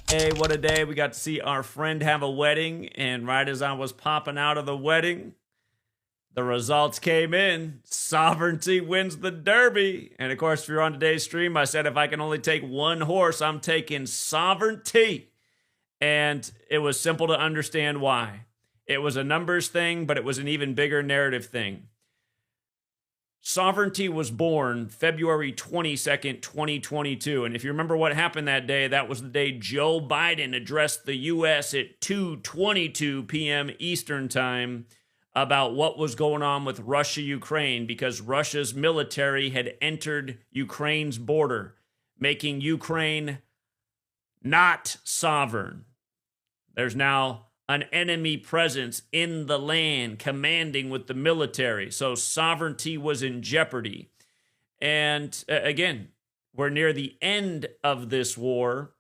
Hey, what a day. We got to see our friend have a wedding, and right as I was popping out of the wedding, the results came in. Sovereignty wins the Derby. And of course, if you're on today's stream, I said if I can only take one horse, I'm taking Sovereignty. And it was simple to understand why. It was a numbers thing, but it was an even bigger narrative thing. Sovereignty was born February 22nd, 2022. And if you remember what happened that day, that was the day Joe Biden addressed the U.S. at 2:22 p.m. Eastern Time about what was going on with Russia-Ukraine because Russia's military had entered Ukraine's border, making Ukraine not sovereign. There's now an enemy presence in the land, commanding with the military. So sovereignty was in jeopardy. And again, we're near the end of this war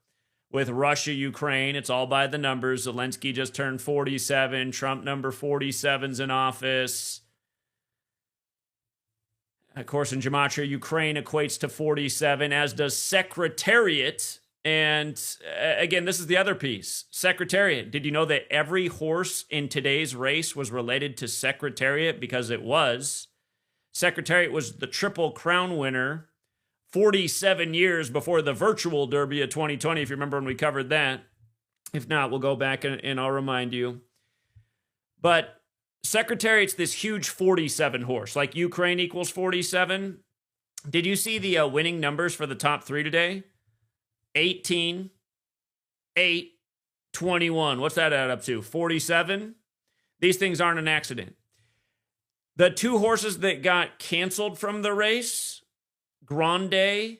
with Russia, Ukraine. It's all by the numbers. Zelensky just turned 47. Trump number 47's in office. Of course, in gematria, Ukraine equates to 47, as does Secretariat. And again, this is the other piece. Secretariat. Did you know that every horse in today's race was related to Secretariat? Because it was. Secretariat was the Triple Crown winner 47 years before the virtual Derby of 2020, if you remember when we covered that. If not, we'll go back and I'll remind you. But Secretariat's this huge 47 horse, like Ukraine equals 47. Did you see the winning numbers for the top three today? 18, 8, 21. What's that add up to? 47? These things aren't an accident. The two horses that got canceled from the race, Grande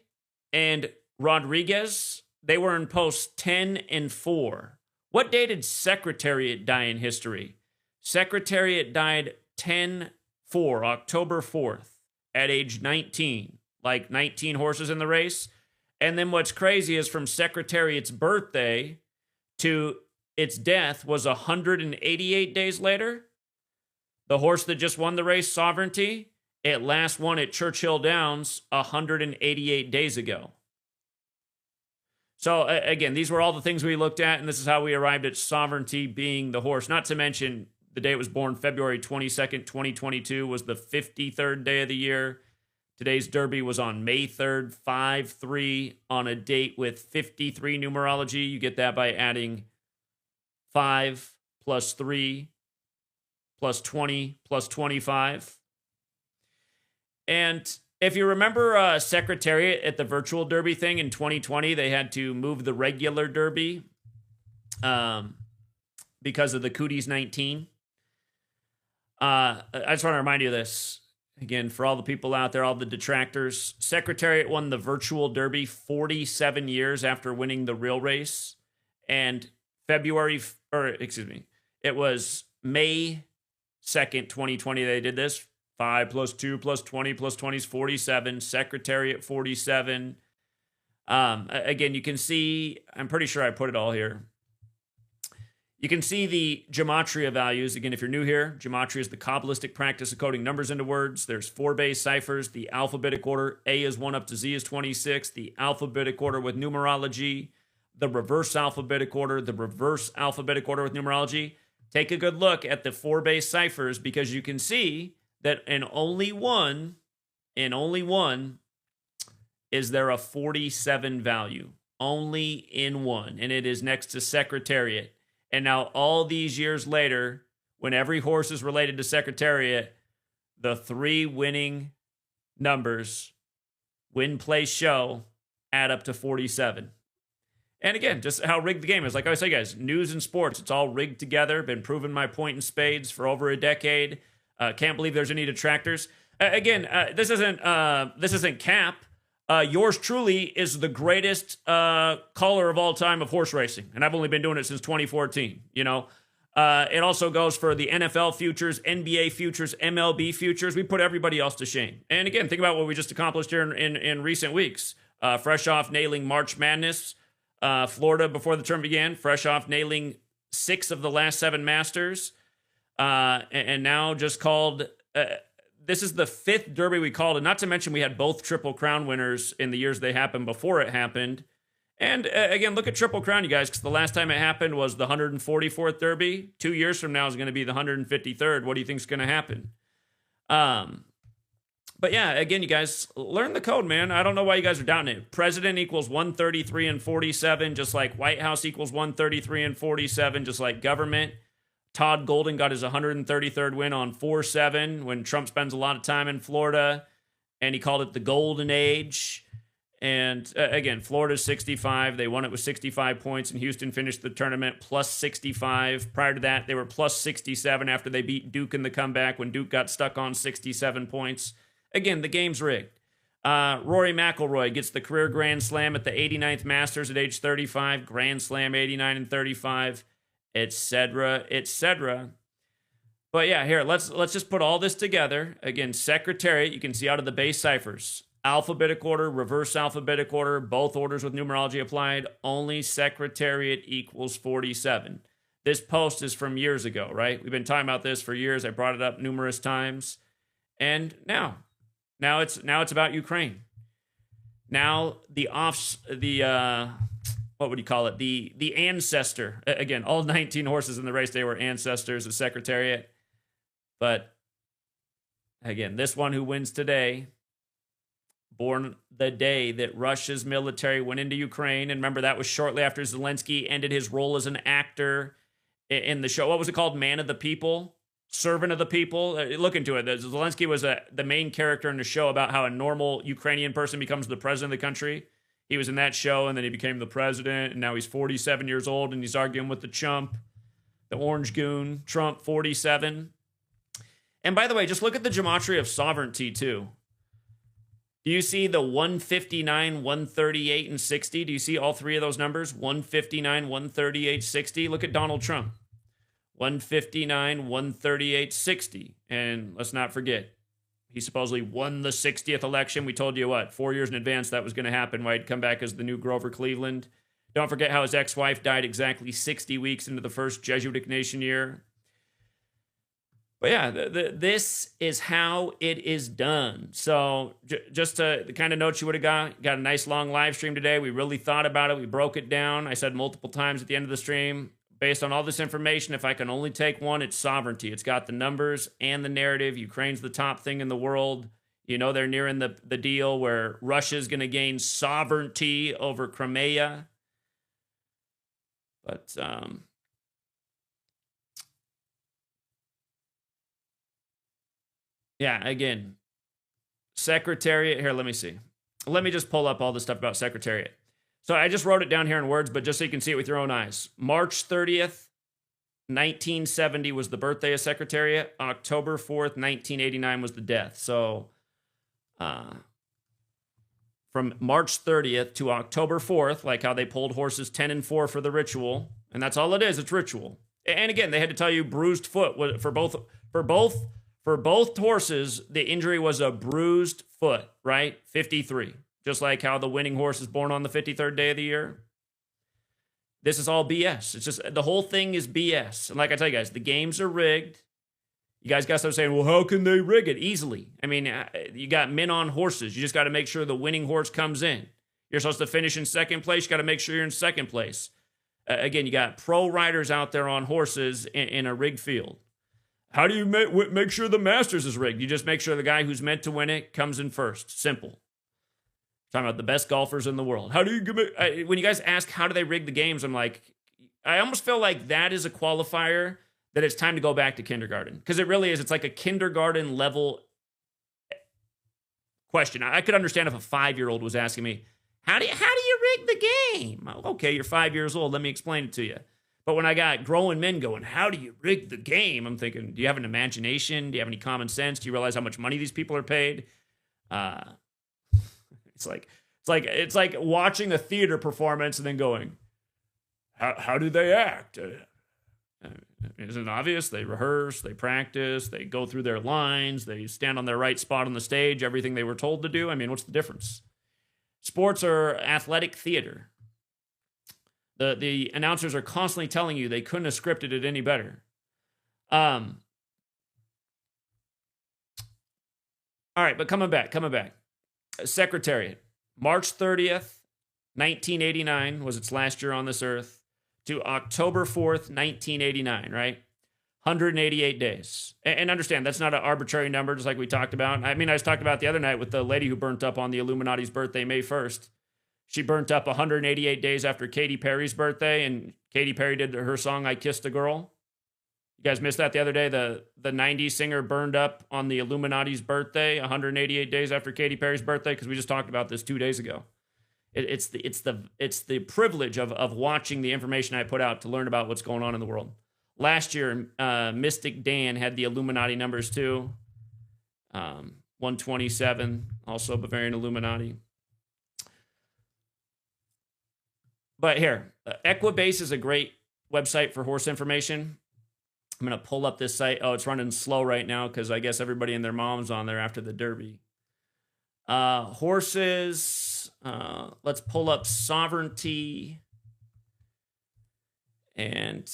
and Rodriguez, they were in posts 10 and 4. What day did Secretariat die in history? Secretariat died 10-4, October 4th, at age 19. Like 19 horses in the race. And then what's crazy is from Secretariat's birthday to its death was 188 days later. The horse that just won the race, Sovereignty, it last won at Churchill Downs 188 days ago. So again, these were all the things we looked at, and this is how we arrived at Sovereignty being the horse. Not to mention the day it was born, February 22nd, 2022, was the 53rd day of the year. Today's Derby was on May 3rd, 5-3, on a date with 53 numerology. You get that by adding 5 plus 3 plus 20 plus 25. And if you remember Secretariat at the virtual Derby thing in 2020, they had to move the regular Derby because of the Cooties 19. I just want to remind you of this. Again, for all the people out there, all the detractors, Secretariat won the virtual Derby 47 years after winning the real race. And it was May 2nd, 2020, they did this. 5 plus 2 plus 20 plus 20 is 47. Secretariat 47. Again, you can see, I'm pretty sure I put it all here. You can see the gematria values. Again, if you're new here, gematria is the Kabbalistic practice of coding numbers into words. There's 4 base ciphers, the alphabetic order. A is 1 up to Z is 26. The alphabetic order with numerology. The reverse alphabetic order. The reverse alphabetic order with numerology. Take a good look at the 4 base ciphers because you can see that in only one is there a 47 value. Only in one. And it is next to Secretariat. And now all these years later, when every horse is related to Secretariat, the 3 winning numbers, win, place, show, add up to 47. And again, just how rigged the game is. Like I always say, guys, news and sports, it's all rigged together. Been proving my point in spades for over a decade. Can't believe there's any detractors. This isn't Cap. Yours truly is the greatest caller of all time of horse racing, and I've only been doing it since 2014. You know, it also goes for the NFL futures, NBA futures, MLB futures. We put everybody else to shame. And again, think about what we just accomplished here in recent weeks. Fresh off nailing March Madness, Florida before the term began. Fresh off nailing 6 of the last 7 Masters, and now just called. This is the 5th Derby we called, and not to mention we had both Triple Crown winners in the years they happened before it happened. And again, look at Triple Crown, you guys, because the last time it happened was the 144th Derby. 2 years from now is going to be the 153rd. What do you think is going to happen? But yeah, again, you guys, learn the code, man. I don't know why you guys are doubting it. President equals 133 and 47, just like White House equals 133 and 47, just like government. Todd Golden got his 133rd win on 4-7 when Trump spends a lot of time in Florida, and he called it the Golden Age. And again, Florida's 65. They won it with 65 points, and Houston finished the tournament plus 65. Prior to that, they were plus 67 after they beat Duke in the comeback when Duke got stuck on 67 points. Again, the game's rigged. Rory McIlroy gets the career Grand Slam at the 89th Masters at age 35. Grand Slam 89 and 35, etc., etc. But yeah, here, let's just put all this together. Again, Secretariat, you can see out of the base ciphers. Alphabetic order, reverse alphabetic order, both orders with numerology applied. Only Secretariat equals 47. This post is from years ago, right? We've been talking about this for years. I brought it up numerous times. And now it's about Ukraine. Now what would you call it? The ancestor. Again, all 19 horses in the race, they were ancestors of Secretariat. But again, this one who wins today, born the day that Russia's military went into Ukraine. And remember, that was shortly after Zelensky ended his role as an actor in the show. What was it called? Man of the People? Servant of the People? Look into it. Zelensky was the main character in the show about how a normal Ukrainian person becomes the president of the country. He was in that show, and then he became the president, and now he's 47 years old, and he's arguing with the chump, the orange goon, Trump, 47. And by the way, just look at the gematria of sovereignty, too. Do you see the 159, 138, and 60? Do you see all three of those numbers? 159, 138, 60? Look at Donald Trump. 159, 138, 60. And let's not forget, he supposedly won the 60th election. We told you 4 years in advance that was going to happen, why he'd come back as the new Grover Cleveland. Don't forget how his ex-wife died exactly 60 weeks into the first Jesuitic nation year. But yeah, this is how it is done. So just the kind of notes you would have got a nice long live stream today. We really thought about it. We broke it down. I said multiple times at the end of the stream, based on all this information, if I can only take one, it's sovereignty. It's got the numbers and the narrative. Ukraine's the top thing in the world. You know, they're nearing the deal where Russia's going to gain sovereignty over Crimea. But yeah, again, Secretariat. Here, let me see. Let me just pull up all the stuff about Secretariat. So I just wrote it down here in words, but just so you can see it with your own eyes. March 30th, 1970 was the birthday of Secretariat. October 4th, 1989 was the death. So from March 30th to October 4th, like how they pulled horses 10 and 4 for the ritual, and that's all it is. It's ritual. And again, they had to tell you bruised foot for both horses. The injury was a bruised foot, right? 53. Just like how the winning horse is born on the 53rd day of the year. This is all BS. It's just, the whole thing is BS. And like I tell you guys, the games are rigged. You guys got to start saying, well, how can they rig it? Easily. I mean, you got men on horses. You just got to make sure the winning horse comes in. You're supposed to finish in second place. You got to make sure you're in second place. Again, you got pro riders out there on horses in a rigged field. How do you make sure the Masters is rigged? You just make sure the guy who's meant to win it comes in first. Simple. Talking about the best golfers in the world. How do you when you guys ask how do they rig the games, I'm like, I almost feel like that is a qualifier that it's time to go back to kindergarten. Because it really is. It's like a kindergarten level question. I could understand if a 5-year-old was asking me, how do you rig the game? Okay, you're 5 years old. Let me explain it to you. But when I got grown men going, how do you rig the game? I'm thinking, do you have an imagination? Do you have any common sense? Do you realize how much money these people are paid? It's like watching a theater performance and then going, how do they act? Isn't it obvious? They rehearse, they practice, they go through their lines, they stand on their right spot on the stage, everything they were told to do. I mean, what's the difference? Sports are athletic theater. The announcers are constantly telling you they couldn't have scripted it any better. All right, but coming back. Secretariat, March 30th, 1989 was its last year on this earth, to October 4th, 1989, right? 188 days. And understand, that's not an arbitrary number, just like we talked about. I mean, I was talking about the other night with the lady who burnt up on the Illuminati's birthday, May 1st. She burnt up 188 days after Katy Perry's birthday, and Katy Perry did her song, I Kissed a Girl. You guys missed that the other day? The 90s singer burned up on the Illuminati's birthday 188 days after Katy Perry's birthday, because we just talked about this 2 days ago. It's the privilege of watching the information I put out to learn about what's going on in the world. Last year, Mystic Dan had the Illuminati numbers too. 127, also Bavarian Illuminati. But here, Equibase is a great website for horse information. I'm going to pull up this site. Oh, it's running slow right now because I guess everybody and their mom's on there after the Derby. Horses. Let's pull up Sovereignty. And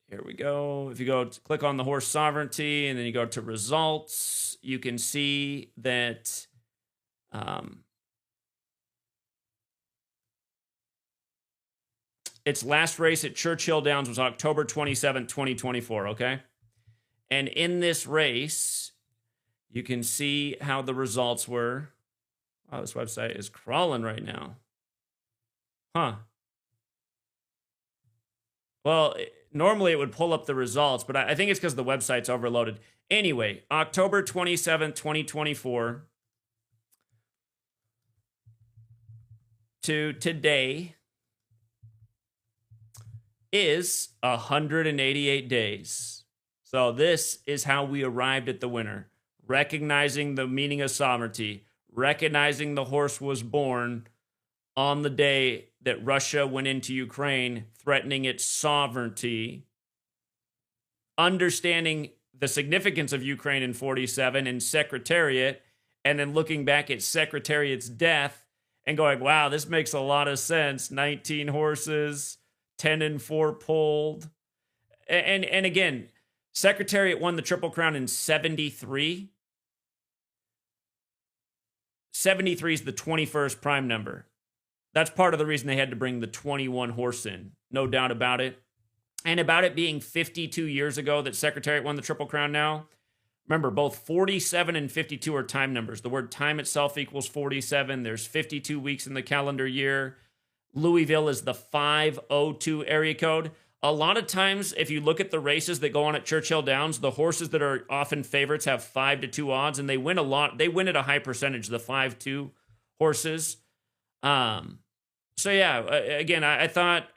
here we go. If you go to click on the horse Sovereignty and then you go to results, you can see that its last race at Churchill Downs was October 27, 2024, okay? And in this race, you can see how the results were. Oh, this website is crawling right now. Huh. Well, normally it would pull up the results, but I think it's because the website's overloaded. Anyway, October 27, 2024 to today is 188 days. So this is how we arrived at the winner. Recognizing the meaning of sovereignty. Recognizing the horse was born on the day that Russia went into Ukraine, threatening its sovereignty. Understanding the significance of Ukraine in 47 and Secretariat, and then looking back at Secretariat's death and going, wow, this makes a lot of sense. 19 horses, 10 and 4 pulled. And again, Secretariat won the Triple Crown in 73. 73 is the 21st prime number. That's part of the reason they had to bring the 21 horse in. No doubt about it. And about it being 52 years ago that Secretariat won the Triple Crown now. Remember, both 47 and 52 are time numbers. The word time itself equals 47. There's 52 weeks in the calendar year. Louisville is the 502 area code. A lot of times, if you look at the races that go on at Churchill Downs, the horses that are often favorites have 5-2 odds, and they win a lot. They win at a high percentage, the 5-2 horses. So yeah, again, I thought,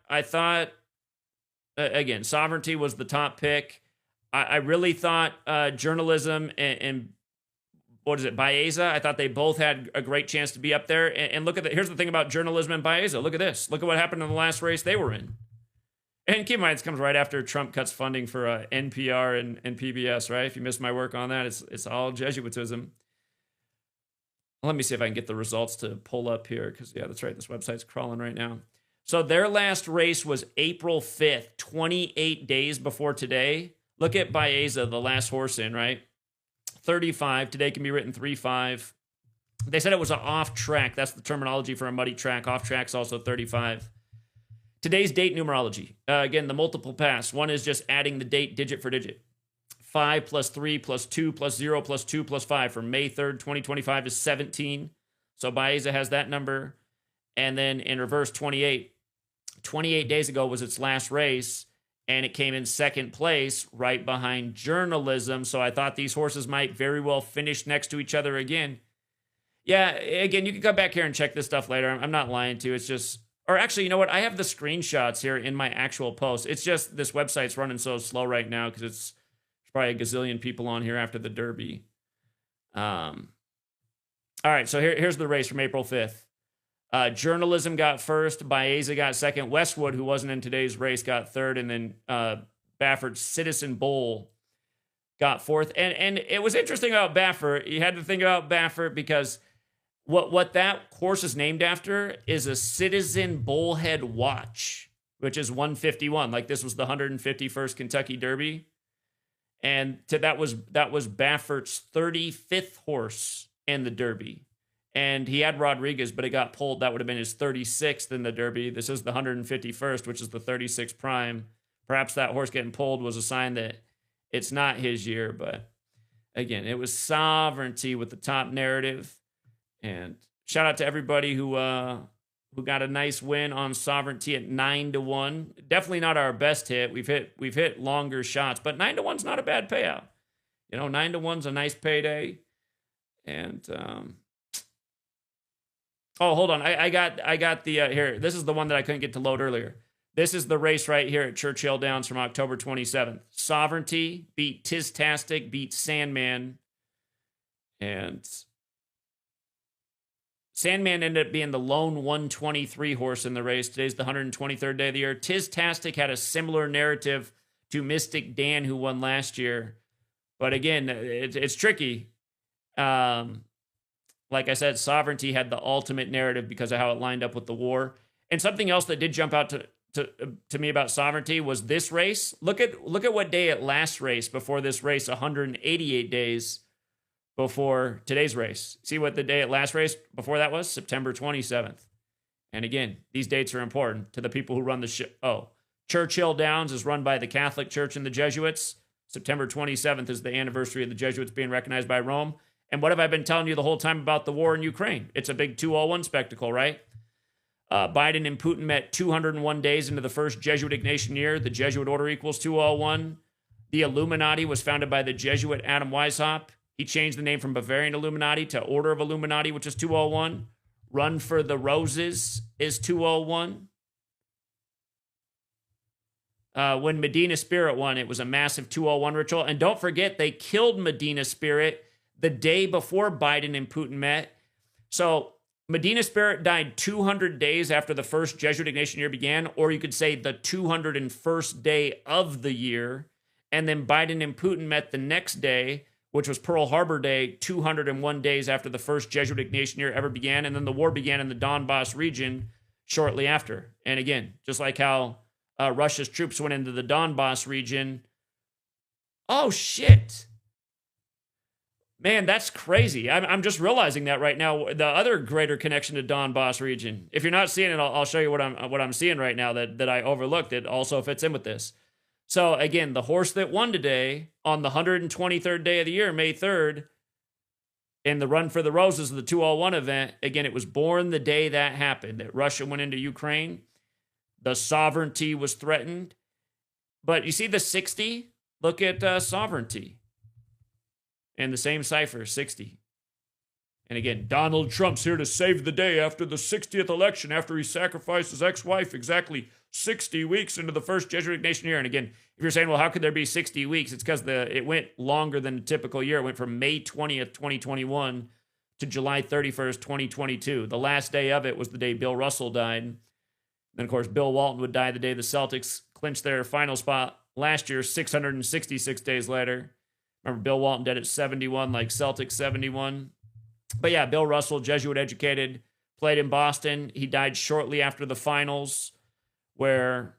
again, Sovereignty was the top pick. I really thought Journalism and what is it, Baeza? I thought they both had a great chance to be up there. And look at that. Here's the thing about Journalism and Baeza. Look at this. Look at what happened in the last race they were in. And keep in mind, it comes right after Trump cuts funding for NPR and PBS, right? If you missed my work on that, it's all Jesuitism. Let me see if I can get the results to pull up here, because, yeah, that's right. This website's crawling right now. So their last race was April 5th, 28 days before today. Look at Baeza, the last horse in, right? 35. Today can be written 3-5. They said it was an off track. That's the terminology for a muddy track. Off track's also 35. Today's date numerology. Again, the multiple pass. One is just adding the date digit for digit. 5 plus 3 plus 2 plus 0 plus 2 plus 5 for May 3rd, 2025 is 17. So Baeza has that number. And then in reverse, 28. 28 days ago was its last race, and it came in second place right behind Journalism. So I thought these horses might very well finish next to each other again. Yeah, again, you can come back here and check this stuff later. I'm not lying to you. It's just... Or actually, you know what? I have the screenshots here in my actual post. It's just this website's running so slow right now because it's probably a gazillion people on here after the Derby. All right, so here's the race from April 5th. Journalism got first. Baeza got second. Westwood, who wasn't in today's race, got third. And then Baffert's Citizen Bowl got fourth. And it was interesting about Baffert. You had to think about Baffert because... What that horse is named after is a Citizen Bullhead watch, which is 151. Like this was the 151st Kentucky Derby. And that was Baffert's 35th horse in the Derby. And he had Rodriguez, but it got pulled. That would have been his 36th in the Derby. This is the 151st, which is the 36th prime. Perhaps that horse getting pulled was a sign that it's not his year. But again, it was Sovereignty with the top narrative. And shout out to everybody who got a nice win on Sovereignty at 9-1. Definitely not our best hit. We've hit longer shots, but 9-1's not a bad payout. 9-1's a nice payday. And oh, hold on. I got the here. This is the one that I couldn't get to load earlier. This is the race right here at Churchill Downs from October 27th. Sovereignty beat Tistastic, beat Sandman, and Sandman ended up being the lone 123 horse in the race. Today's the 123rd day of the year. Tistastic had a similar narrative to Mystic Dan, who won last year. But again, it's tricky. Like I said, Sovereignty had the ultimate narrative because of how it lined up with the war. And something else that did jump out to me about Sovereignty was this race. Look at what day it last raced before this race, 188 days before today's race. See what the day it last raced before that was? September 27th. And again, these dates are important to the people who run the show. Oh, Churchill Downs is run by the Catholic Church and the Jesuits. September 27th is the anniversary of the Jesuits being recognized by Rome. And what have I been telling you the whole time about the war in Ukraine? It's a big 201 spectacle, right? Biden and Putin met 201 days into the first Jesuit Ignatian year. The Jesuit order equals 201. The Illuminati was founded by the Jesuit Adam Weishaupt. He changed the name from Bavarian Illuminati to Order of Illuminati, which is 201. Run for the Roses is 201. When Medina Spirit won, it was a massive 201 ritual. And don't forget, they killed Medina Spirit the day before Biden and Putin met. So Medina Spirit died 200 days after the first Jesuit Ignatian year began, or you could say the 201st day of the year. And then Biden and Putin met the next day, which was Pearl Harbor Day, 201 days after the first Jesuit Ignatian year ever began. And then the war began in the Donbass region shortly after. And again, just like how Russia's troops went into the Donbass region. Oh, shit. Man, that's crazy. I'm just realizing that right now. The other greater connection to Donbass region. If you're not seeing it, I'll show you what I'm seeing right now that I overlooked. It also fits in with this. So again, the horse that won today on the 123rd day of the year, May 3rd, in the Run for the Roses of the 201 event, again, it was born the day that happened, that Russia went into Ukraine. The sovereignty was threatened. But you see the 60? Look at Sovereignty. And the same cipher, 60. And again, Donald Trump's here to save the day after the 60th election, after he sacrificed his ex-wife exactly 60 weeks into the first Jesuit Ignatian year. And again, if you're saying, well, how could there be 60 weeks? It's because it went longer than a typical year. It went from May 20th, 2021 to July 31st, 2022. The last day of it was the day Bill Russell died. Then, of course, Bill Walton would die the day the Celtics clinched their final spot last year, 666 days later. Remember, Bill Walton dead at 71, like Celtics 71. But yeah, Bill Russell, Jesuit educated, played in Boston. He died shortly after the finals where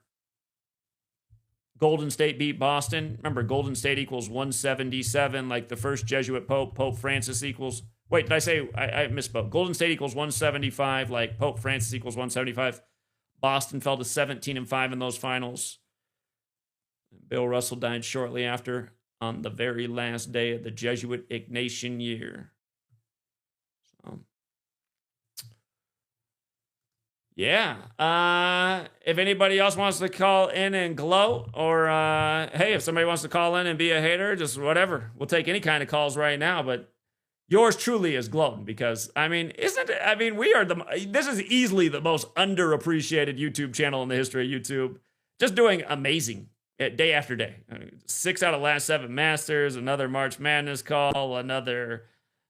Golden State beat Boston. Remember, Golden State equals 177, like the first Jesuit Pope, Pope Francis equals... Wait, did I say... I misspoke. Golden State equals 175, like Pope Francis equals 175. Boston fell to 17-5 in those finals. Bill Russell died shortly after on the very last day of the Jesuit Ignatian year. So, yeah. If anybody else wants to call in and gloat, or hey, if somebody wants to call in and be a hater, just whatever. We'll take any kind of calls right now, but yours truly is gloating because, I mean, we are this is easily the most underappreciated YouTube channel in the history of YouTube. Just doing amazing day after day. 6 out of the last 7 Masters, another March Madness call, another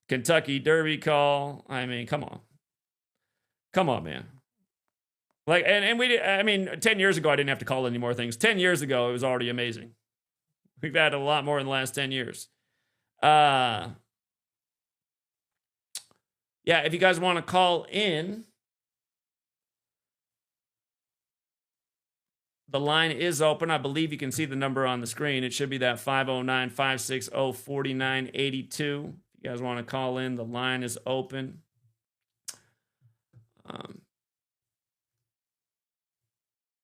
Kentucky Derby call. I mean, come on. Come on, man. Like, and we, I mean, 10 years ago, I didn't have to call any more things. 10 years ago, it was already amazing. We've had a lot more in the last 10 years. Yeah, if you guys want to call in, the line is open. I believe you can see the number on the screen. It should be that 509-560-4982. If you guys want to call in, the line is open. Um,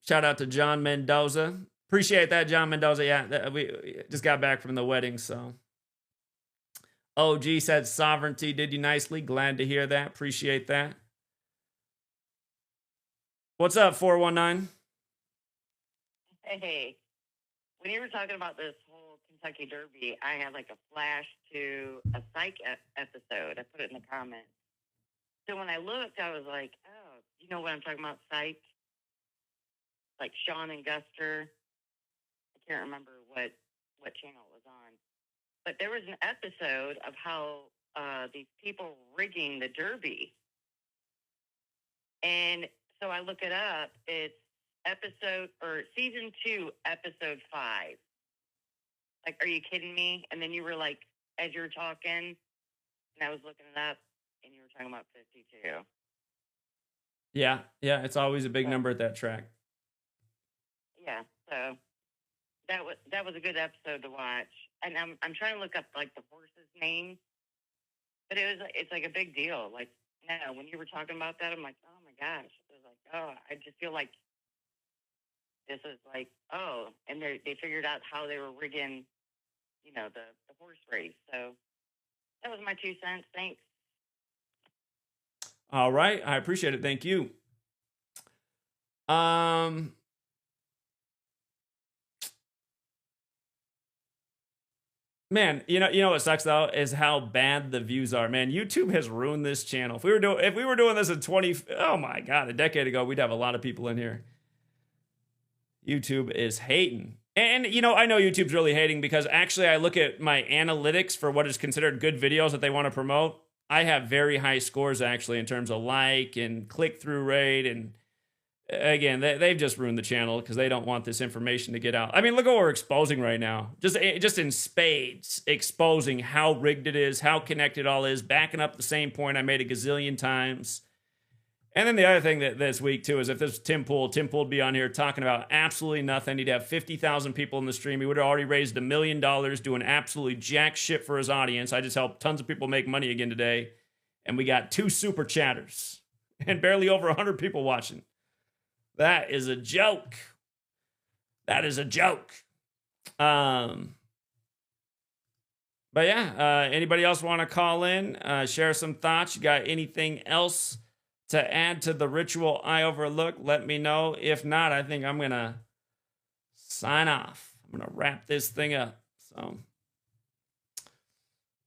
Shout out to John Mendoza. Appreciate that, John Mendoza. Yeah, we just got back from the wedding, so. OG said sovereignty did you nicely. Glad to hear that. Appreciate that. What's up, 419? Hey, when you were talking about this whole Kentucky Derby, I had like a flash to a psych episode. I put it in the comments. So when I looked, I was like, oh, you know what I'm talking about? Psych? Like Sean and Guster. I can't remember what channel it was on. But there was an episode of how these people rigging the Derby. And so I look it up. It's season 2, episode 5. Like, are you kidding me? And then you were like, as you were talking, and I was looking it up, and you were talking about 52. Yeah, it's always a big number at that track. Yeah, so that was a good episode to watch. And I'm trying to look up like the horse's name, but it's like a big deal. Like, no, when you were talking about that, I'm like, oh my gosh, it was like, oh, I just feel like this is like, oh, and they figured out how they were rigging, you know, the horse race. So that was my 2 cents. Thanks. All right, I appreciate it. Thank you. Man, you know what sucks though is how bad the views are. Man, YouTube has ruined this channel. If we were doing this in a decade ago, we'd have a lot of people in here. YouTube is hating. And I know YouTube's really hating because actually I look at my analytics for what is considered good videos that they want to promote. I have very high scores actually in terms of like and click-through rate, and again, they've just ruined the channel because they don't want this information to get out. I mean, look at what we're exposing right now. Just in spades, exposing how rigged it is, how connected it all is, backing up the same point I made a gazillion times. And then the other thing this week, too, is if this was Tim Pool would be on here talking about absolutely nothing. He'd have 50,000 people in the stream. He would have already raised $1 million doing absolutely jack shit for his audience. I just helped tons of people make money again today. And we got 2 super chatters and barely over 100 people watching. That is a joke. That is a joke. But yeah, anybody else want to call in, share some thoughts? You got anything else to add to the ritual I overlooked? Let me know. If not, I think I'm going to sign off. I'm going to wrap this thing up. So,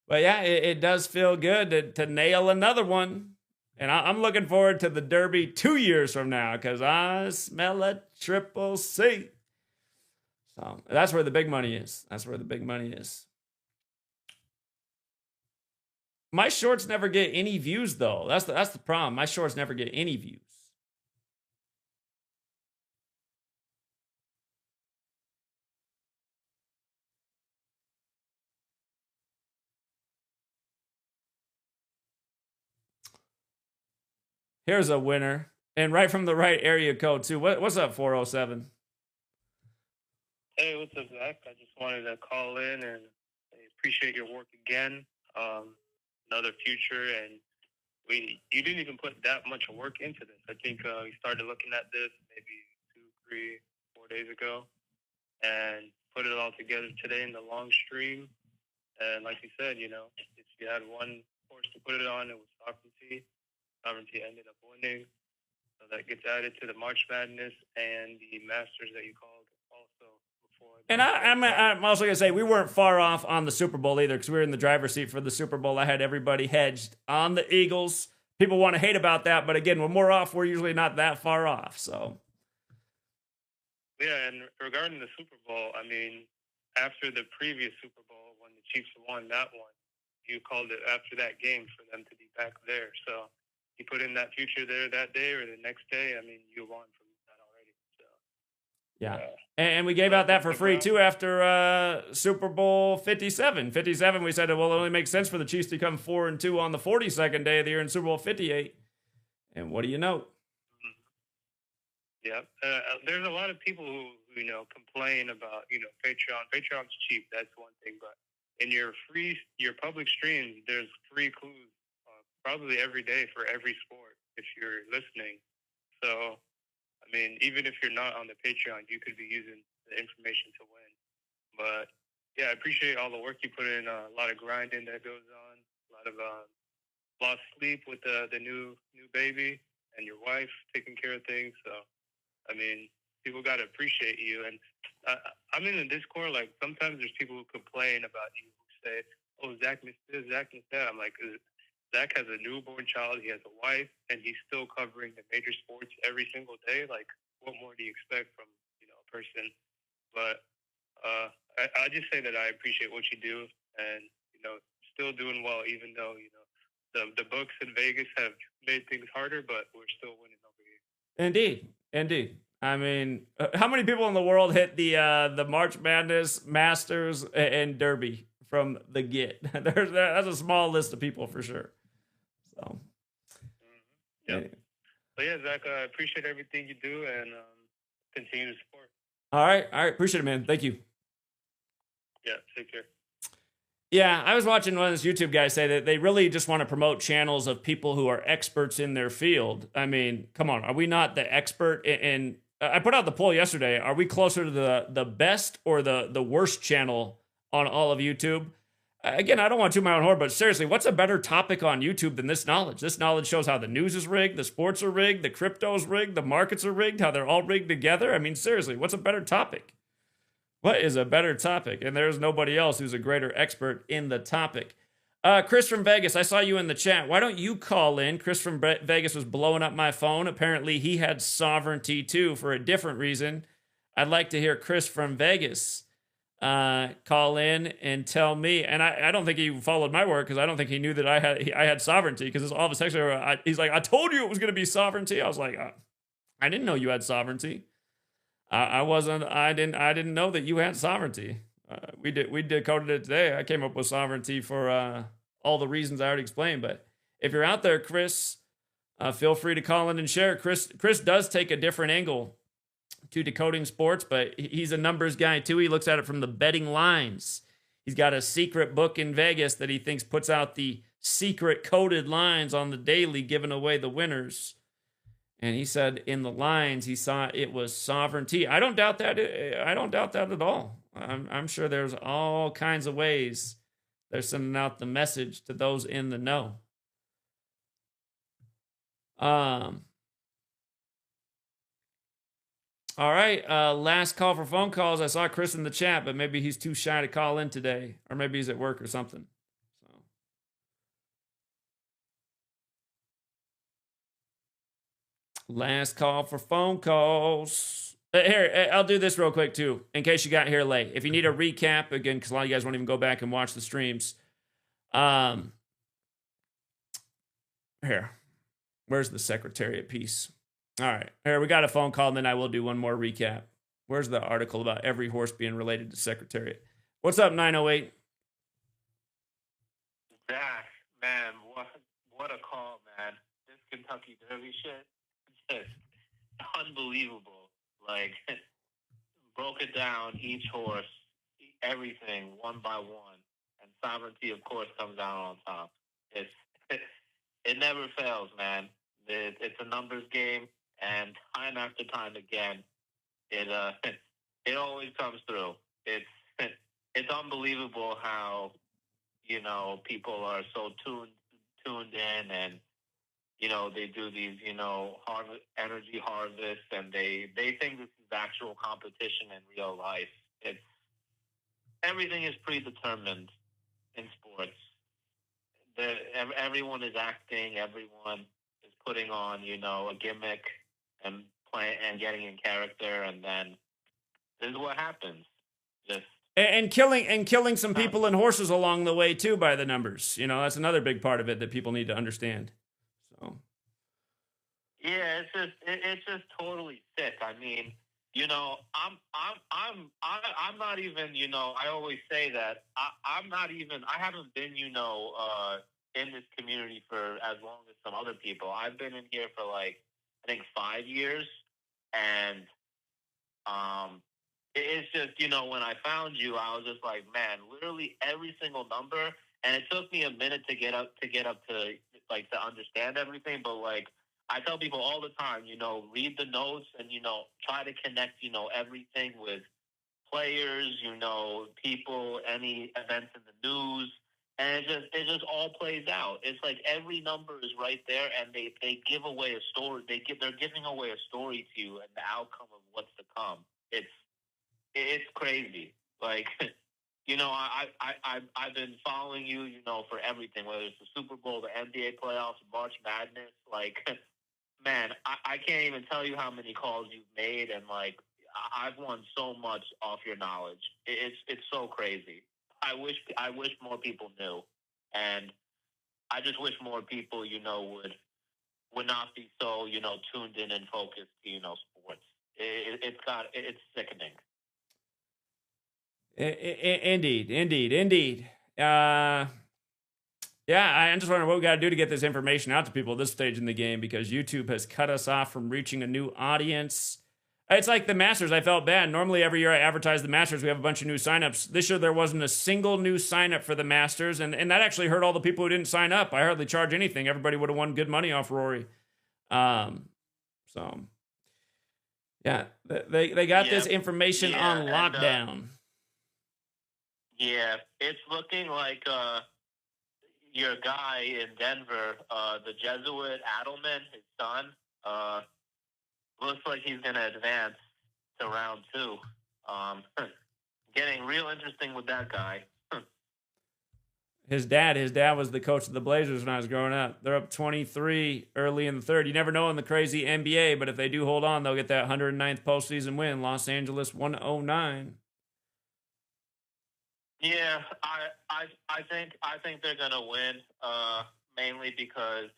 but yeah, it does feel good to nail another one. And I'm looking forward to the Derby 2 years from now because I smell a triple C. So that's where the big money is. That's where the big money is. My shorts never get any views, though. That's the problem. My shorts never get any views. Here's a winner. And right from the right area code, too. What's up, 407? Hey, what's up, Zach? I just wanted to call in and appreciate your work again. Another future, and you didn't even put that much work into this. I think we started looking at this maybe 2, 3, 4 days ago, and put it all together today in the long stream. And like you said, if you had one horse to put it on, it was Sovereignty. Sovereignty ended up winning, so that gets added to the March Madness and the Masters that you called also before. And I'm also going to say we weren't far off on the Super Bowl either because we were in the driver's seat for the Super Bowl. I had everybody hedged on the Eagles. People want to hate about that, but again, when we're off, we're usually not that far off. So, yeah, and regarding the Super Bowl, I mean, after the previous Super Bowl, when the Chiefs won that one, you called it after that game for them to be back there. So you put in that future there that day or the next day. I mean, you won from that already. So yeah. And we gave out that for free, too, after Super Bowl 57. 57, we said, well, it only makes sense for the Chiefs to come 4-2 on the 42nd day of the year in Super Bowl 58. And what do you know? Yeah. There's a lot of people who complain about, Patreon. Patreon's cheap. That's one thing. But in your public streams, there's free clues probably every day for every sport. if you're listening. So, I mean, even if you're not on the Patreon, you could be using the information to win. But yeah, I appreciate all the work you put in. A lot of grinding that goes on. A lot of lost sleep with the new baby and your wife taking care of things. So, I mean, people got to appreciate you. And I'm in the Discord. Like sometimes there's people who complain about you who say, "Oh, Zach missed this, Zach missed that." I'm like, Zach has a newborn child. He has a wife, and he's still covering the major sports every single day. Like, what more do you expect from a person? But I just say that I appreciate what you do, and still doing well, even though the books in Vegas have made things harder, but we're still winning over here. Indeed, indeed. I mean, how many people in the world hit the March Madness, Masters, and Derby from the get? That's a small list of people for sure. So, yeah. But yeah, Zach, I appreciate everything you do, and continue to support. All right, appreciate it, man. Thank you. Yeah, take care. Yeah, I was watching one of those YouTube guys say that they really just want to promote channels of people who are experts in their field. I mean, come on, are we not the expert in I put out the poll yesterday. Are we closer to the best or the worst channel on all of YouTube? Again, I don't want to toot my own horn, but seriously, what's a better topic on YouTube than this knowledge? This knowledge shows how the news is rigged, the sports are rigged, the crypto's rigged, the markets are rigged, how they're all rigged together. I mean, seriously, what's a better topic? What is a better topic? And there's nobody else who's a greater expert in the topic. Chris from Vegas, I saw you in the chat. Why don't you call in? Chris from Vegas was blowing up my phone. Apparently, he had sovereignty too for a different reason. I'd like to hear Chris from Vegas call in and tell me. And I don't think he followed my work because I don't think he knew that I had sovereignty, because all of his texts he's like, I told you it was going to be sovereignty. I was like, I didn't know you had sovereignty. I didn't know that you had sovereignty. We decoded it today. I came up with sovereignty for all the reasons I already explained. But if you're out there, Chris, feel free to call in and share. Chris does take a different angle to decoding sports, but he's a numbers guy too. He looks at it from the betting lines. He's got a secret book in Vegas that he thinks puts out the secret coded lines on the daily, giving away the winners. And he said in the lines he saw it was sovereignty. I don't doubt that. I don't doubt that at all. I'm sure there's all kinds of ways they're sending out the message to those in the know. All right. Last call for phone calls. I saw Chris in the chat, but maybe he's too shy to call in today, or maybe he's at work or something. Last call for phone calls. Here, I'll do this real quick too, in case you got here late. If you need a recap, again, because a lot of you guys won't even go back and watch the streams. Here, where's the Secretariat piece? All right, here, we got a phone call, and then I will do one more recap. Where's the article about every horse being related to Secretariat? What's up, 908? Zach, man, what a call, man. This Kentucky Derby shit. Just unbelievable. Like, broke it down, each horse, everything, one by one. And sovereignty, of course, comes out on top. It never fails, man. It's a numbers game, and time after time again, it always comes through. It's unbelievable how, people are so tuned in, and they do these, energy harvests, and they think this is actual competition in real life. Everything is predetermined in sports. Everyone is acting. Everyone is putting on, a gimmick and getting in character, and then this is what happens. And killing some people and horses along the way too by the numbers. That's another big part of it that people need to understand. So. Yeah, it's just totally sick. I mean, I'm not even, I always say that I'm not even, I haven't been, in this community for as long as some other people. I've been in here for I think 5 years, and it's just, when I found you, I was just like, man, literally every single number, and it took me a minute to get up to to understand everything, but I tell people all the time, read the notes and, try to connect, everything with players, people, any events in the news. And it just all plays out. It's like every number is right there, and they give away a story. They're giving away a story to you and the outcome of what's to come. It's crazy. Like, I've been following you, for everything, whether it's the Super Bowl, the NBA playoffs, March Madness. Like, man, I can't even tell you how many calls you've made, and like, I've won so much off your knowledge. It's so crazy. I wish more people knew, and I just wish more people, would not be so, tuned in and focused to, sports. It's sickening. Indeed. Yeah, I'm just wondering what we got to do to get this information out to people at this stage in the game, because YouTube has cut us off from reaching a new audience. It's like the Masters. I felt bad. Normally, every year I advertise the Masters, we have a bunch of new signups. This year, there wasn't a single new sign up for the Masters, and that actually hurt all the people who didn't sign up. I hardly charge anything. Everybody would have won good money off Rory. So, yeah, they got this information on lockdown. Yeah, it's looking like your guy in Denver, the Jesuit Adelman, his son, looks like he's going to advance to round 2. Getting real interesting with that guy. His dad was the coach of the Blazers when I was growing up. They're up 23 early in the third. You never know in the crazy NBA, but if they do hold on, they'll get that 109th postseason win. Los Angeles 109. Yeah, I think they're gonna win. Mainly because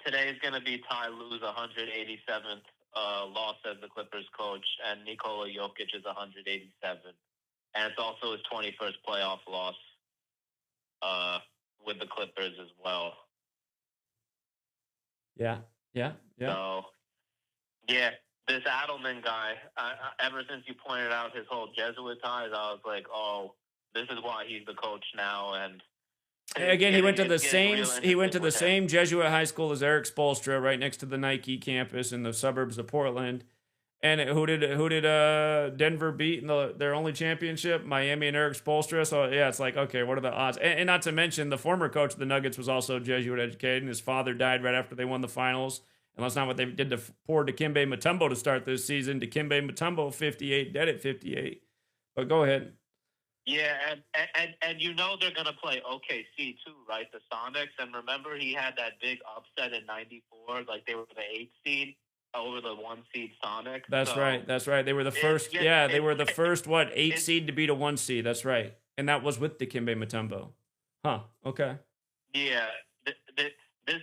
today is gonna be Ty Lue's 187th loss as the Clippers coach, and Nikola Jokic is 187, and it's also his 21st playoff loss with the Clippers as well. Yeah. So, yeah. This Adelman guy, ever since you pointed out his whole Jesuit ties, I was like, oh, this is why he's the coach now. And again, he went to the same Jesuit high school as Eric Spoelstra, right next to the Nike campus in the suburbs of Portland. And who did Denver beat in their only championship? Miami and Eric Spoelstra. So yeah, it's like, okay, what are the odds? And not to mention, the former coach of the Nuggets was also Jesuit educated, and his father died right after they won the finals. And that's not what they did to poor Dikembe Mutombo to start this season. Dikembe Mutombo, 58, dead at 58. But go ahead. Yeah, and they're going to play OKC too, right? The Sonics. And remember, he had that big upset in 94. Like, they were the 8th seed over the 1 seed Sonics. That's right. They were the first, they were the first, 8 seed to beat a 1 seed. That's right. And that was with Dikembe Mutombo. Huh, okay. Yeah, This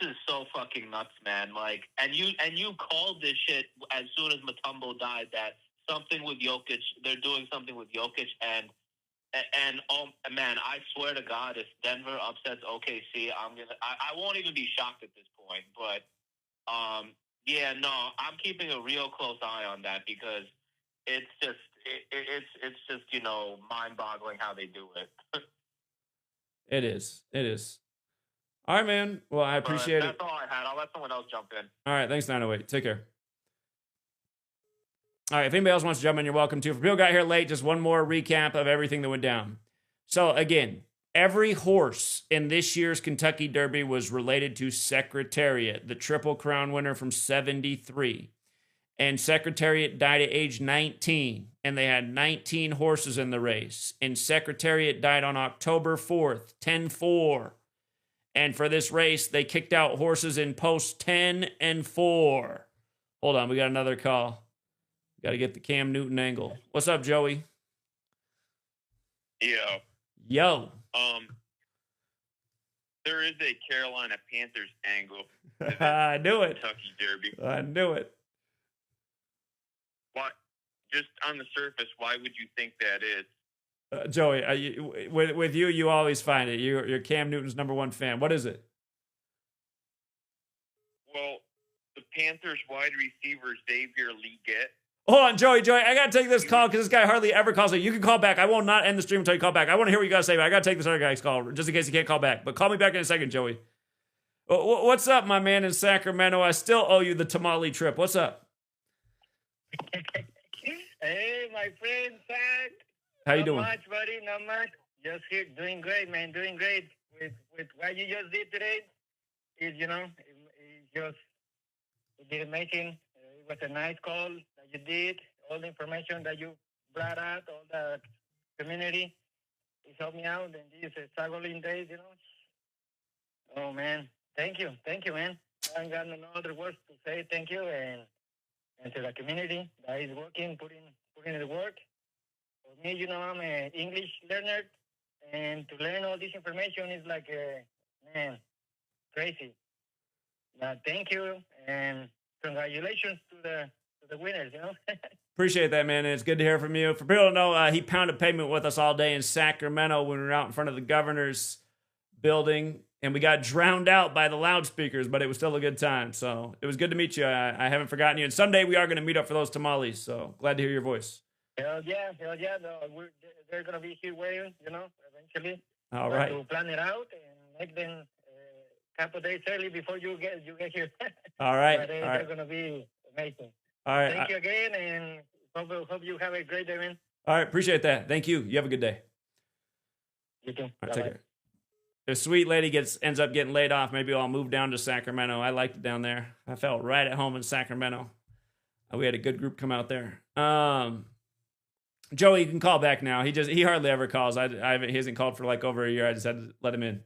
is so fucking nuts, man. Like, and you called this shit as soon as Mutombo died, that something with Jokic, they're doing something with Jokic, and oh man, I swear to God, if Denver upsets OKC, I won't even be shocked at this point. But yeah, no, I'm keeping a real close eye on that, because it's just mind-boggling how they do it. It is. All right, man. Well, I appreciate it. That's all I had. I'll let someone else jump in. All right. Thanks, 908. Take care. All right. If anybody else wants to jump in, you're welcome to. For people who got here late, just one more recap of everything that went down. So, again, every horse in this year's Kentucky Derby was related to Secretariat, the Triple Crown winner from 73. And Secretariat died at age 19, and they had 19 horses in the race. And Secretariat died on October 4th, 10-4. And for this race, they kicked out horses in post 10 and 4. Hold on, we got another call. Got to get the Cam Newton angle. What's up, Joey? Yo. There is a Carolina Panthers angle. I knew it. Kentucky Derby. I knew it. Why? Just on the surface, why would you think that is? Joey, with you, you always find it. You're Cam Newton's #1 fan. What is it? Well, the Panthers wide receiver Xavier Legette. Hold on, Joey, I got to take this call because this guy hardly ever calls me. You can call back. I will not end the stream until you call back. I want to hear what you got to say, but I got to take this other guy's call just in case he can't call back. But call me back in a second, Joey. What's up, my man in Sacramento? I still owe you the tamale trip. What's up? Hey, my friend, Zach. How you Not doing? much, buddy. Not much. Just here, doing great, man. Doing great. With what you just did today, is it just it did amazing. It was a nice call that you did. All the information that you brought out, all the community, it helped me out in these struggling days. Oh man, thank you, man. I ain't got no other words to say. Thank you, and to the community that is working, putting in the work. For me, I'm an English learner, and to learn all this information is like, man, crazy. But thank you, and congratulations to the winners. Appreciate that, man. And it's good to hear from you. For people to know, he pounded pavement with us all day in Sacramento when we were out in front of the governor's building, and we got drowned out by the loudspeakers, but it was still a good time. So it was good to meet you. I haven't forgotten you. And someday we are going to meet up for those tamales. So glad to hear your voice. Hell yeah. No, they're going to be here waiting, eventually. All right. To plan it out and make them a couple of days early before you get here. All right. But they're going to be amazing. All right. Thank you again, and hope you have a great day, man. All right. Appreciate that. Thank you. You have a good day. You too. All right, take care. If sweet lady ends up getting laid off, maybe I'll move down to Sacramento. I liked it down there. I felt right at home in Sacramento. We had a good group come out there. Joey, you can call back now. He hardly ever calls. He hasn't called for like over a year. I just had to let him in.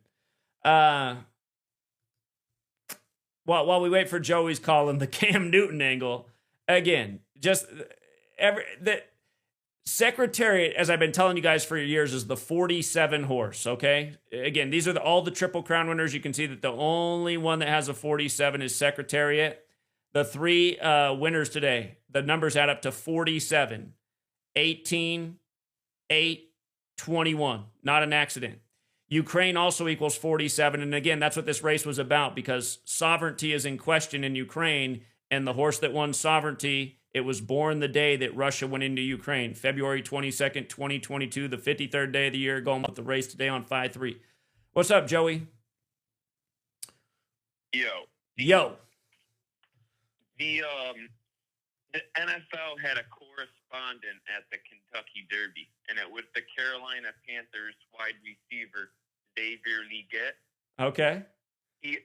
While we wait for Joey's call and the Cam Newton angle, again, just the Secretariat, as I've been telling you guys for years, is the 47 horse, okay? Again, these are all the Triple Crown winners. You can see that the only one that has a 47 is Secretariat. The three winners today, the numbers add up to 47, 18, 8, 21. Not an accident. Ukraine also equals 47. And again, that's what this race was about, because sovereignty is in question in Ukraine, and the horse that won sovereignty, it was born the day that Russia went into Ukraine, February 22nd, 2022, the 53rd day of the year, going with the race today on 5-3. What's up, Joey? Yo. The NFL had a correspondent at the Kentucky Derby, and it was the Carolina Panthers wide receiver, Xavier Leggett. Okay. He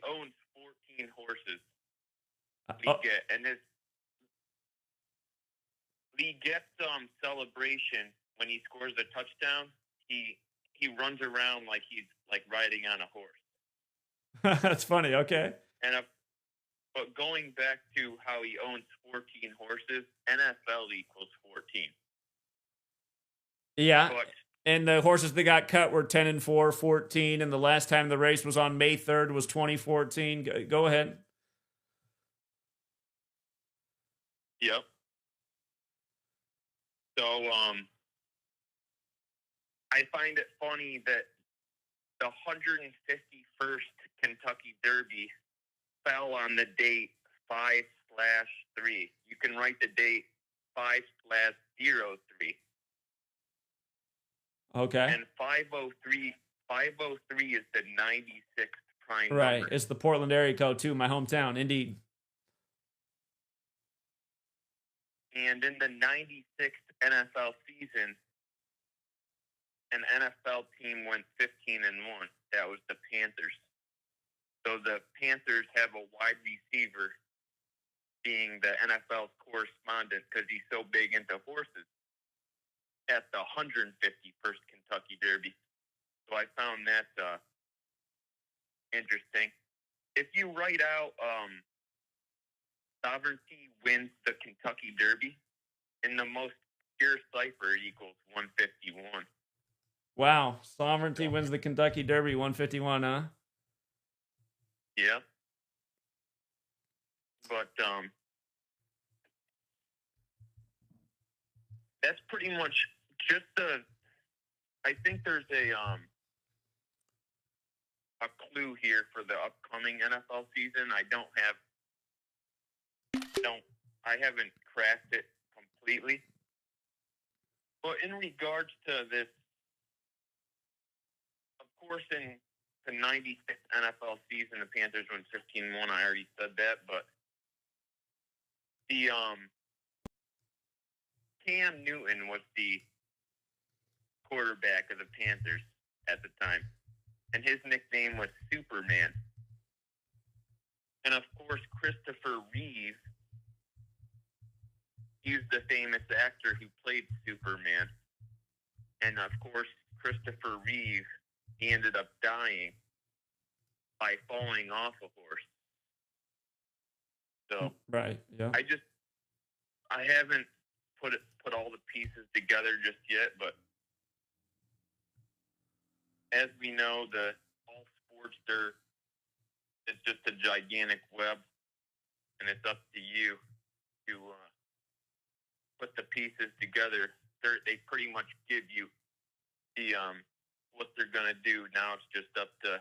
owns 14 horses. Leggett, and his Leggett's celebration when he scores a touchdown, he runs around like he's like riding on a horse. That's funny. Okay. But going back to how he owns 14 horses, NFL equals 14. Yeah. But, and the horses that got cut were 10-4, 14, and the last time the race was on May 3rd was 2014. Go ahead. Yep. So, I find it funny that the 151st Kentucky Derby fell on the date 5/3. You can write the date 5/03. Okay. And 503 is the 96th prime Right. number. It's the Portland area code too, my hometown, indeed. And in the 96th NFL season, an NFL team went 15-1. That was the Panthers. So the Panthers have a wide receiver being the NFL's correspondent because he's so big into horses at the 151st Kentucky Derby. So I found that interesting. If you write out sovereignty wins the Kentucky Derby, in the most pure cipher, it equals 151. Wow. Sovereignty wins the Kentucky Derby 151, huh? Yeah. But that's pretty much just I think there's a clue here for the upcoming NFL season. I haven't cracked it completely. But in regards to this, of course, in the 96 NFL season, the Panthers went 15-1. I already said that, but the Cam Newton was the quarterback of the Panthers at the time, and his nickname was Superman. And of course, Christopher Reeve, he's the famous actor who played Superman. And of course, Christopher Reeve, he ended up dying by falling off a horse. So Right. Yeah. I haven't put all the pieces together just yet, but as we know, all sports, it's just a gigantic web, and it's up to you to put the pieces together. They pretty much give you the what they're gonna do. Now it's just up to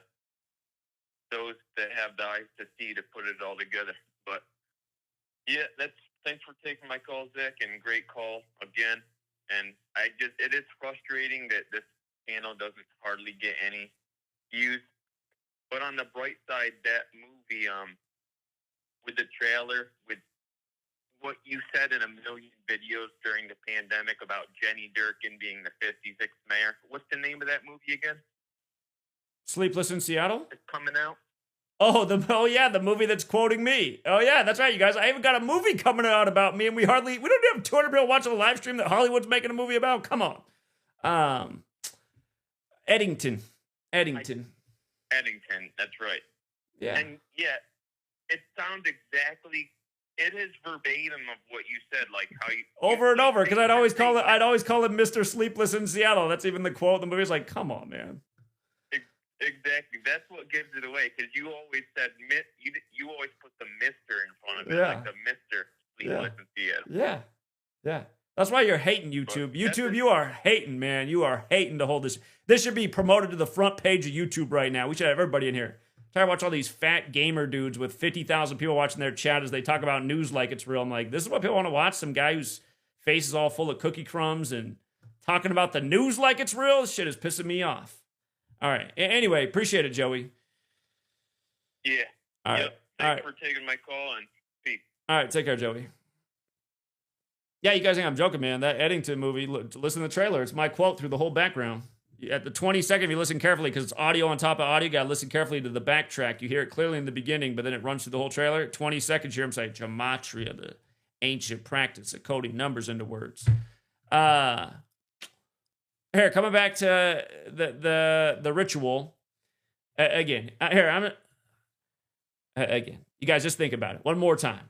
those that have the eyes to see to put it all together. But yeah, thanks for taking my call, Zach, and great call again. And it is frustrating that this channel doesn't hardly get any views. But on the bright side, that movie, with the trailer, with what you said in a million videos during the pandemic about Jenny Durkin being the 56th mayor. What's the name of that movie again? Sleepless in Seattle? It's coming out. Oh yeah, the movie that's quoting me. Oh yeah, that's right, you guys. I even got a movie coming out about me, and we don't have 200 people watching a live stream that Hollywood's making a movie about. Come on. Eddington. Eddington, that's right. Yeah. And yeah, it sounds exactly. It is verbatim of what you said, like how you over and over, because I'd always call it Mr. Sleepless in Seattle. That's even the quote in the movie. It's like, come on, man. Exactly. That's what gives it away, because you always said you always put the Mister in front of it, Yeah. like the Mister Sleepless in Seattle. Yeah. That's why you're hating YouTube. YouTube, you are hating, man. You are hating to hold this. This should be promoted to the front page of YouTube right now. We should have everybody in here. Try to watch all these fat gamer dudes with 50,000 people watching their chat as they talk about news like it's real. I'm like, this is what people want to watch? Some guy whose face is all full of cookie crumbs and talking about the news like it's real? This shit is pissing me off. All right. Anyway, appreciate it, Joey. Yeah. All right. Yep. Thanks for taking my call, and peace. All right. Take care, Joey. Yeah, you guys think I'm joking, man. That Eddington movie, listen to the trailer. It's my quote through the whole background. At the 22nd, if you listen carefully, because it's audio on top of audio, you got to listen carefully to the backtrack. You hear it clearly in the beginning, but then it runs through the whole trailer. 20 seconds, you hear him say, gematria, the ancient practice of coding numbers into words. Here, coming back to the ritual. Again, you guys just think about it. One more time.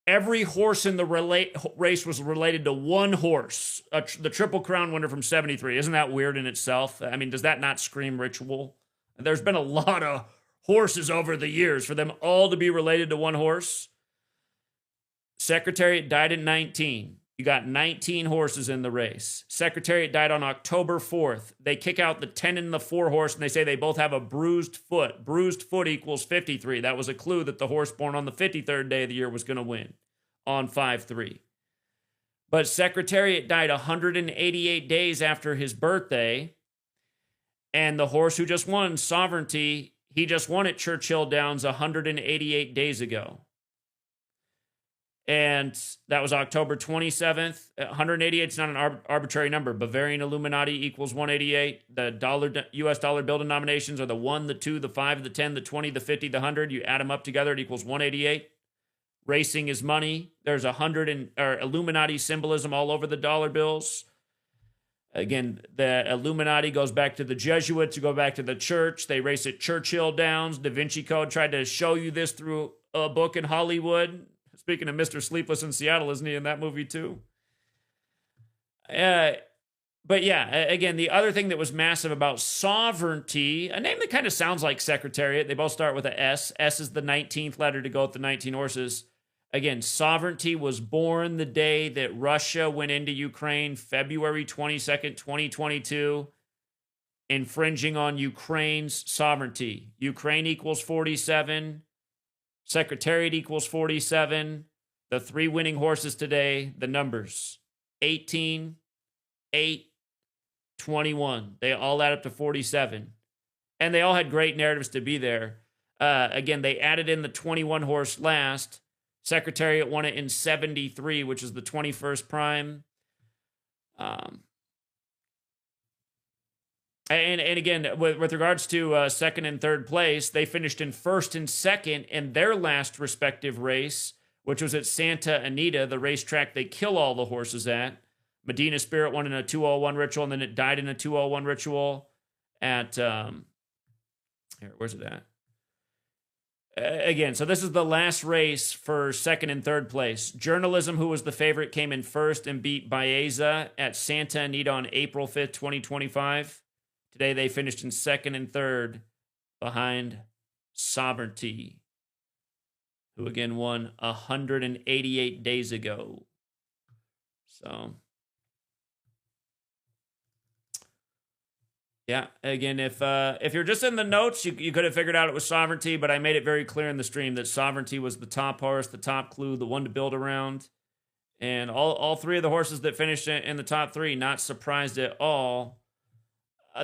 Every horse in the race was related to one horse, the Triple Crown winner from 73. Isn't that weird in itself? I mean, does that not scream ritual? There's been a lot of horses over the years. For them all to be related to one horse. Secretariat died at 19. You got 19 horses in the race. Secretariat died on October 4th. They kick out the 10 and the 4 horse, and they say they both have a bruised foot. Bruised foot equals 53. That was a clue that the horse born on the 53rd day of the year was going to win on 5-3. But Secretariat died 188 days after his birthday, and the horse who just won, Sovereignty, he just won at Churchill Downs 188 days ago. And that was October 27th. 188 is not an arbitrary number. Bavarian Illuminati equals 188. The U.S. dollar bill denominations are the 1, the 2, the 5, the 10, the 20, the 50, the 100. You add them up together, it equals 188. Racing is money. There's Illuminati symbolism all over the dollar bills. Again, the Illuminati goes back to the Jesuits. You go back to the church. They race at Churchill Downs. Da Vinci Code tried to show you this through a book in Hollywood. Speaking of Mr. Sleepless in Seattle, isn't he in that movie too? But yeah, again, the other thing that was massive about Sovereignty, a name that kind of sounds like Secretariat. They both start with a S. S is the 19th letter to go with the 19 horses. Again, Sovereignty was born the day that Russia went into Ukraine, February 22nd, 2022, infringing on Ukraine's sovereignty. Ukraine equals 47. Secretariat equals 47. The 3 winning horses today, the numbers 18, 8, 21. They all add up to 47. and they all had great narratives to be there. Again, they added in the 21 horse last. Secretariat won it in 73, which is the 21st prime. And again, with regards to second and third place, they finished in first and second in their last respective race, which was at Santa Anita, the racetrack they kill all the horses at. Medina Spirit won in a 201 ritual, and then it died in a 201 ritual at, here, where's it at? Again, so this is the last race for second and third place. Journalism, who was the favorite, came in first and beat Baeza at Santa Anita on April 5th, 2025. Today they finished in second and third behind Sovereignty, who again won 188 days ago. So, yeah, again, if you're just in the notes, you could have figured out it was Sovereignty, but I made it very clear in the stream that Sovereignty was the top horse, the top clue, the one to build around. And all three of the horses that finished in the top three, not surprised at all.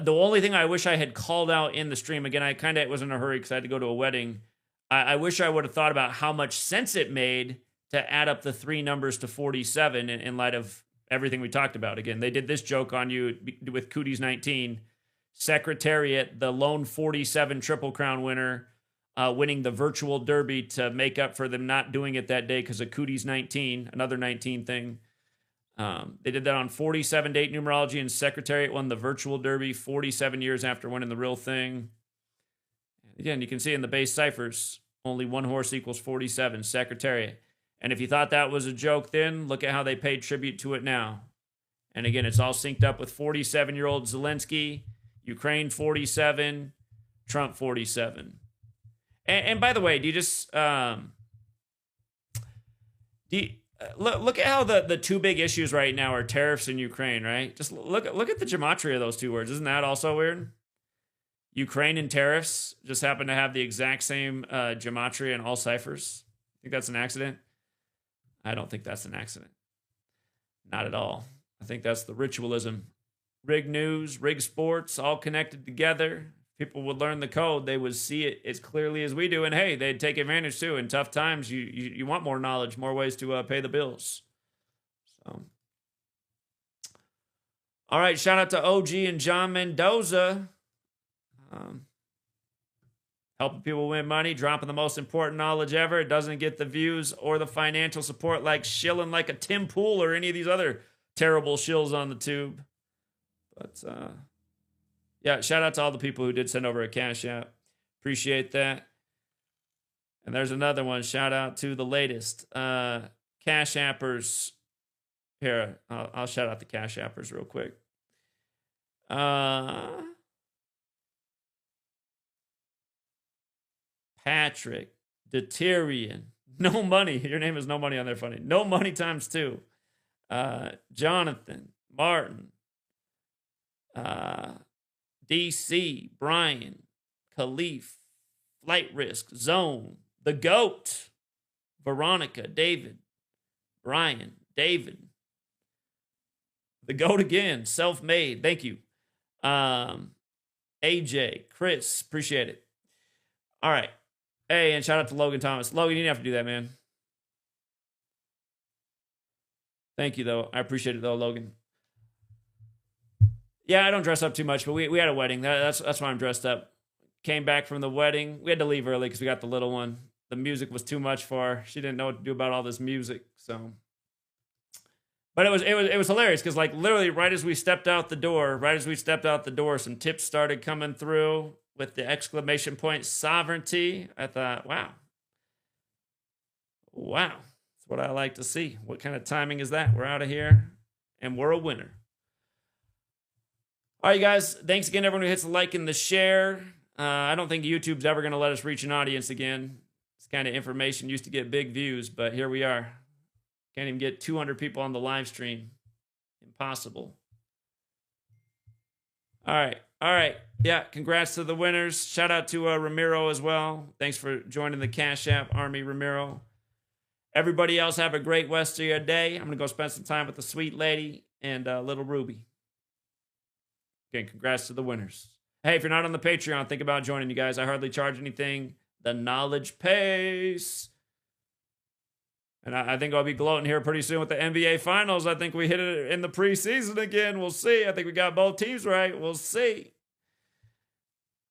The only thing I wish I had called out in the stream, again, I kind of was in a hurry because I had to go to a wedding. I wish I would have thought about how much sense it made to add up the three numbers to 47 in light of everything we talked about. Again, they did this joke on you with Cooties 19. Secretariat, the lone 47 Triple Crown winner, winning the virtual Derby to make up for them not doing it that day because of Cooties 19, another 19 thing. They did that on 47 date numerology, and Secretariat won the virtual Derby 47 years after winning the real thing. Again, you can see in the base ciphers, only one horse equals 47, Secretariat. And if you thought that was a joke then, look at how they paid tribute to it now. And again, it's all synced up with 47-year-old Zelensky, Ukraine 47, Trump 47. And by the way, do you just... Look at how the two big issues right now are tariffs and Ukraine, right? Just look at the gematria of those two words. Isn't that also weird? Ukraine and tariffs just happen to have the exact same gematria in all ciphers. Think that's an accident? I don't think that's an accident. Not at all. I think that's the ritualism. Rig news, rig sports, all connected together. People would learn the code. They would see it as clearly as we do. And hey, they'd take advantage too. In tough times, you want more knowledge, more ways to pay the bills. So, all right. Shout out to OG and John Mendoza. Helping people win money, dropping the most important knowledge ever. It doesn't get the views or the financial support like shilling like a Tim Pool or any of these other terrible shills on the tube. But, yeah, shout out to all the people who did send over a Cash App. Appreciate that. And there's another one. Shout out to the latest Cash Appers. Here, I'll shout out the Cash Appers real quick. Patrick, Deterian, No Money. Your name is No Money on there, funny. No Money times 2. Jonathan, Martin, DC, Brian, Khalif, Flight Risk, Zone, The Goat, Veronica, David, Brian, David, The Goat again, Self-Made, thank you. AJ, Chris, appreciate it. All right. Hey, and shout out to Logan Thomas. Logan, you didn't have to do that, man. Thank you, though. I appreciate it, though, Logan. Yeah, I don't dress up too much, but we had a wedding. That's why I'm dressed up. Came back from the wedding. We had to leave early because we got the little one. The music was too much for her. She didn't know what to do about all this music. So, but it was hilarious because like literally right as we stepped out the door, some tips started coming through with the exclamation point sovereignty. I thought, wow, that's what I like to see. What kind of timing is that? We're out of here and we're a winner. All right, guys. Thanks again, everyone who hits the like and the share. I don't think YouTube's ever going to let us reach an audience again. This kind of information used to get big views, but here we are. Can't even get 200 people on the live stream. Impossible. All right. Yeah, congrats to the winners. Shout out to Ramiro as well. Thanks for joining the Cash App Army, Ramiro. Everybody else have a great rest of your day. I'm going to go spend some time with the sweet lady and little Ruby. Again, congrats to the winners. Hey, if you're not on the Patreon, think about joining, you guys. I hardly charge anything. The knowledge pays. And I think I'll be gloating here pretty soon with the NBA Finals. I think we hit it in the preseason again. We'll see. I think we got both teams right. We'll see.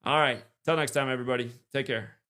All right. Till next time, everybody. Take care.